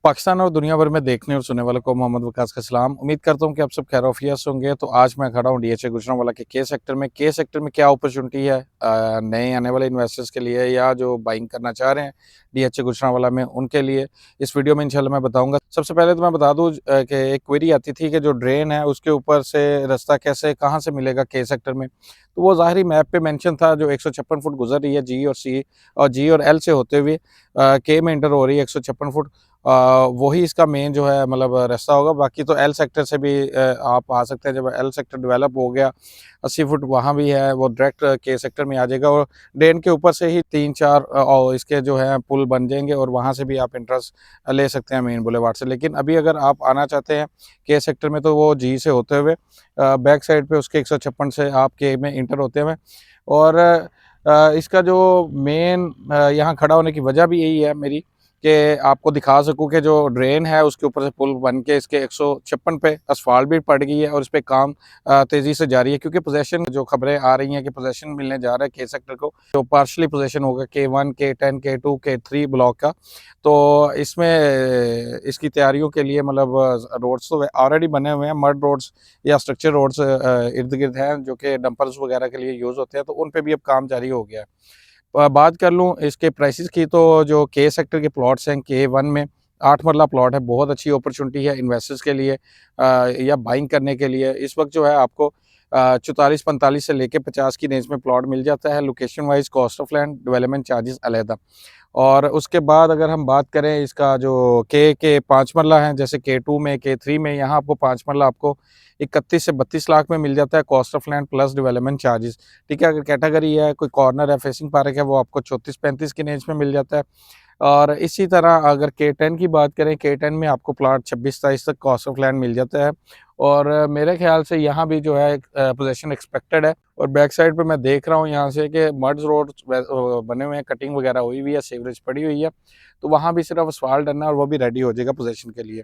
पाकिस्तान और दुनिया भर में देखने और सुनने वालों को मोहम्मद वकास का सलाम। उम्मीद करता हूँ कि आप सब खैर-ओ-आफियत से होंगे। तो आज मैं खड़ा हूँ डीएचए गुजरांवाला के सेक्टर में। सेक्टर में क्या अपॉर्चुनिटी है नए आने वाले इन्वेस्टर्स के लिए या जो बाइंग करना चाह रहे हैं डीएचए गुजरांवाला में, उनके लिए इस वीडियो में इंशाल्लाह मैं बताऊँगा। सबसे पहले तो मैं बता दूँ कि एक क्वेरी आती थी कि जो ड्रेन है उसके ऊपर से रास्ता कैसे कहाँ से मिलेगा सेक्टर में? तो वो ज़ाहिरी मैप पे मेंशन था जो 156 फुट गुज़र रही है जी और एल से होते हुए के में एंटर हो रही है 156 फुट। वही इसका मेन जो है मतलब रास्ता होगा। बाकी तो एल सेक्टर से भी आप आ सकते हैं। जब एल सेक्टर डेवलप हो गया 80 फुट वहाँ भी है, वो डायरेक्ट के सेक्टर में आ जाएगा और ड्रेन के ऊपर से ही 3-4 और इसके जो है पुल बन जाएंगे और वहाँ से भी आप इंटरेस्ट ले सकते हैं मेन बुलेवार्ड से। लेकिन अभी अगर आप आना चाहते हैं के सेक्टर में तो वो जी से होते हुए बैक साइड पे उसके 156 से आप के में इंटर होते हुए और इसका जो मेन यहाँ खड़ा होने की वजह भी यही है मेरी कि आपको दिखा सकूँ कि जो ड्रेन है उसके ऊपर से पुल बन के इसके 156 पे असफाल्ट भी पड़ गई है और इस पे काम तेज़ी से जारी है, क्योंकि पोजेसन जो खबरें आ रही हैं कि पोजेसन मिलने जा रहा है के सेक्टर को, जो पार्शली पोजेसन होगा K1 K10 K2 K3 block का। तो इसमें इसकी तैयारियों के लिए मतलब रोड्स तो ऑलरेडी बने हुए हैं, मड रोड्स या स्ट्रक्चर रोड्स इर्द गिर्द हैं जो कि डंपर्स वगैरह के लिए यूज़ होते हैं, तो उन पर भी अब काम जारी हो गया है। बात कर लूँ इसके प्राइसेस की, तो जो के सेक्टर के प्लॉट्स हैं K1 में 8 मरला प्लॉट है, बहुत अच्छी अपॉर्चुनिटी है इन्वेस्टर्स के लिए या बाइंग करने के लिए। इस वक्त जो है आपको 44-45 से लेके 50 की रेंज में प्लॉट मिल जाता है। Location wise cost of land development charges अलहदा। और उसके बाद अगर हम बात करें इसका जो के 5 मरला है, जैसे K2 में K3 में, यहाँ आपको 5 मरला आपको 31 से 32 लाख में मिल जाता है, cost of land plus development charges. ठीक है, अगर कैटेगरी है कोई कॉर्नर है फेसिंग पार्क है, वो आपको 34-35 की रेंज में मिल जाता है। और इसी तरह अगर K10 की बात करें, K10 में आपको प्लॉट 26-27 तक कॉस्ट ऑफ लैंड मिल जाता है। और मेरे ख्याल से यहाँ भी जो है पोजीशन एक्सपेक्टेड है। और बैक साइड पे मैं देख रहा हूँ यहाँ से कि मड्स रोड बने हुए हैं, कटिंग वगैरह हुई हुई है, सीवरेज पड़ी हुई है, तो वहाँ भी सिर्फ असफाल्ट डलना है और वो भी रेडी हो जाएगा पोजीशन के लिए।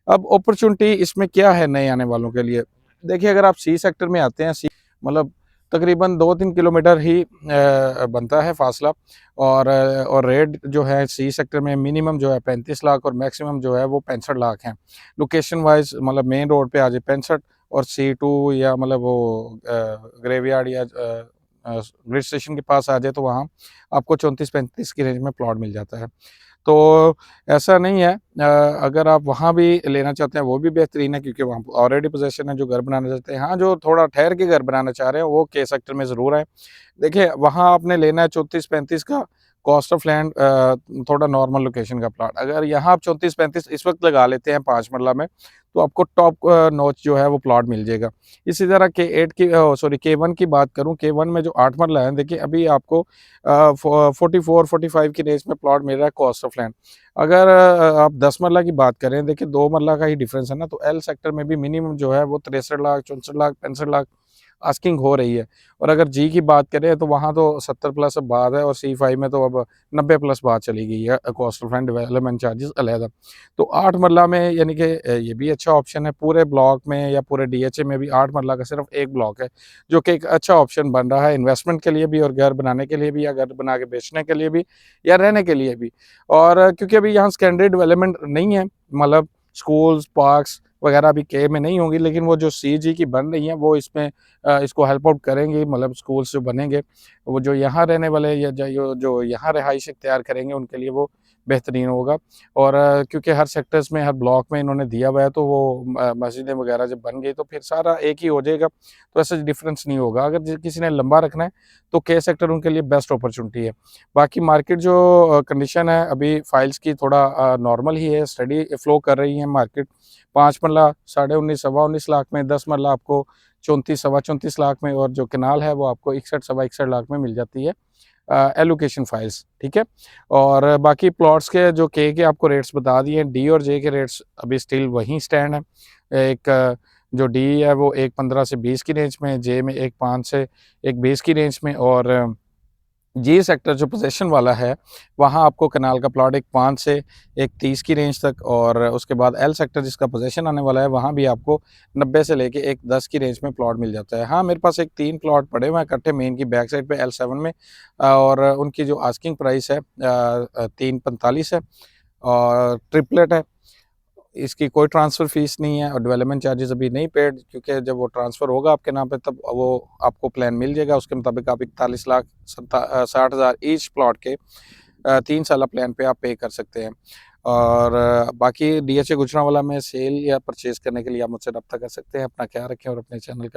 अब अपॉर्चुनिटी इसमें क्या है नए आने वालों के लिए? देखिए, अगर आप सी सेक्टर में आते हैं, सी मतलब तकरीबन 2-3 किलोमीटर ही बनता है फासला। और रेट जो है सी सेक्टर में मिनिमम जो है 35 लाख और मैक्सिमम जो है वो 65 लाख हैं। लोकेशन वाइज़ मतलब मेन रोड पे आ जाए 65 और C2 या मतलब वो ग्रेवयार्ड या ग्रिड स्टेशन के पास आ जाए तो वहाँ आपको 34-35 की रेंज में प्लॉट मिल जाता है। तो ऐसा नहीं है, अगर आप वहाँ भी लेना चाहते हैं वो भी बेहतरीन है, क्योंकि वहाँ ऑलरेडी पोज़ीशन है। जो घर बनाना चाहते हैं, हाँ, जो थोड़ा ठहर के घर बनाना चाह रहे हैं वो के सेक्टर में ज़रूर आएँ। देखिए, वहाँ आपने लेना है 34-35 का कॉस्ट ऑफ लैंड, थोड़ा नॉर्मल लोकेशन का प्लॉट। अगर यहाँ आप 34-35 इस वक्त लगा लेते हैं 5 मरला में, तो आपको टॉप नॉच जो है वो प्लॉट मिल जाएगा। इसी तरह K8 की सॉरी K1 की बात करूँ, K1 में जो 8 मरला है, देखिए अभी आपको 44-45 की रेंज में प्लॉट मिल रहा है कॉस्ट ऑफ लैंड। अगर आप 10 मरला की बात करें, देखिए 2 मरला का ही डिफरेंस है ना, तो एल सेक्टर में भी मिनिमम जो है वो 63 लाख, 64 लाख, 65 लाख आस्किंग हो रही है। और अगर जी की बात करें तो वहाँ तो 70 प्लस अब बात है और C5 में तो अब 90 प्लस बात चली गई है, cost of land development charges अलहदा। तो 8 मरला में यानी कि ये भी अच्छा ऑप्शन है। पूरे ब्लॉक में या पूरे डीएचए में भी 8 मरला का सिर्फ एक ब्लॉक है, जो कि एक अच्छा ऑप्शन बन रहा है इन्वेस्टमेंट के लिए भी और घर बनाने के लिए भी या घर बना के बेचने के लिए भी या रहने के लिए भी। और क्योंकि अभी यहाँ सेकेंडरी डेवलपमेंट नहीं है, मतलब स्कूल्स, पार्क्स वगैरह अभी के में नहीं होंगी, लेकिन वो जो सीजी की बन रही हैं वो इसमें इसको हेल्प आउट करेंगी। मतलब स्कूल्स जो बनेंगे वो जो यहाँ रहने वाले या जो यहाँ रिहाइश इख्तियार करेंगे उनके लिए वो बेहतरीन होगा। और क्योंकि हर सेक्टर्स में हर ब्लॉक में इन्होंने दिया हुआ है, तो वो मस्जिदें वगैरह जब बन गई तो फिर सारा एक ही हो जाएगा, तो ऐसा डिफरेंस नहीं होगा। अगर किसी ने लंबा रखना है तो के सेक्टर उनके लिए बेस्ट अपॉर्चुनिटी है। बाकी मार्केट जो कंडीशन है अभी फाइल्स की थोड़ा नॉर्मल ही है, स्टडी फ्लो कर रही है मार्केट। 5 मरला 19.5 सवा 19 लाख में, 10 मरला आपको 34 सवा 34 लाख में, और जो कनाल है वो आपको 61 सवा 61 लाख में मिल जाती है एलोकेशन फाइल्स। ठीक है। और बाकी प्लॉट्स के जो के आपको रेट्स बता दिए, डी और जे के रेट्स अभी स्टिल वहीं स्टैंड है। एक जो डी है वो 1.15 से 20 की रेंज में, जे में 1.5 से 1.20 की रेंज में, और जी सेक्टर जो पोजीशन वाला है वहाँ आपको कनाल का प्लॉट 1.5 से 1.30 की रेंज तक, और उसके बाद एल सेक्टर जिसका पोजीशन आने वाला है वहाँ भी आपको 90 से लेके 1.10 की रेंज में प्लॉट मिल जाता है। हाँ, मेरे पास एक 3 प्लॉट पड़े हुए हैं इकट्ठे मेन की बैक साइड पे L7 में, और उनकी जो आस्किंग प्राइस है 3.45 है। और ट्रिपलेट है, इसकी कोई ट्रांसफ़र फ़ीस नहीं है और डेवलपमेंट चार्जेस अभी नहीं पेड, क्योंकि जब वो ट्रांसफ़र होगा आपके नाम पे तब वो आपको प्लान मिल जाएगा। उसके मुताबिक आप 41,60,000 ईच प्लॉट के 3 साला प्लान पे आप पे कर सकते हैं। और बाकी DHA गुजरांवाला में सेल या परचेज़ करने के लिए आप मुझसे रब्ता कर सकते हैं। अपना ख्याल रखें और अपने चैनल का